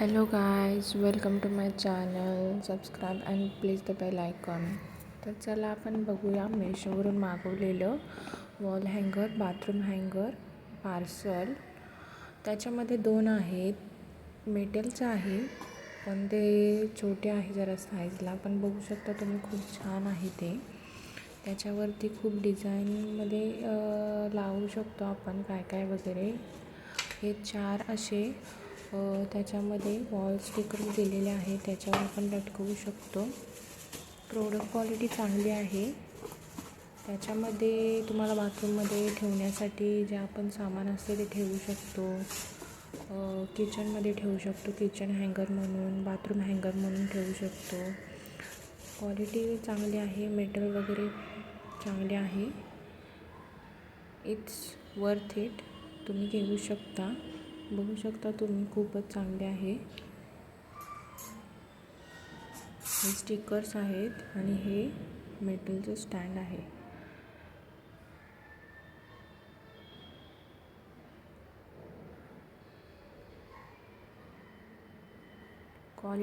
Hello guys, welcome to my channel. Subscribe and please the bell icon. तर चला आपण बघूया मेशोवरून मागवलेलं वॉल हँगर, बाथरूम हँगर पार्सल. त्याच्यामध्ये 2 आहेत. मेटलचं आहे पण ते छोटे आहे जरा साईजला, पण बघू शकता तुम्ही खूप छान आहे ते. त्याच्यावरती खूप डिझाईनमध्ये लावू शकतो आपण काय काय वगैरे. हे 4 असे त्याच्यामध्ये वॉल स्टिकर दिलेले आहे, त्याच्यावर आपण लटकवू शकतो. प्रोडक्ट क्वालिटी चांगली आहे. त्याच्यामध्ये तुम्हाला बाथरूममध्ये ठेवण्यासाठी जे आपण सामान असते ते ठेवू शकतो. किचनमध्ये ठेवू शकतो, किचन हँगर म्हणून, बाथरूम हँगर म्हणून ठेवू शकतो. क्वालिटी चांगली आहे, मेटल वगैरे चांगले आहे. It's worth it. तुम्ही घेऊ शकता. बघू शकता तुम्ही, खूपच चांगले आहे. हे स्टिकर्स आहेत आणि हे मेटलचं स्टँड आहे. क्वालिटी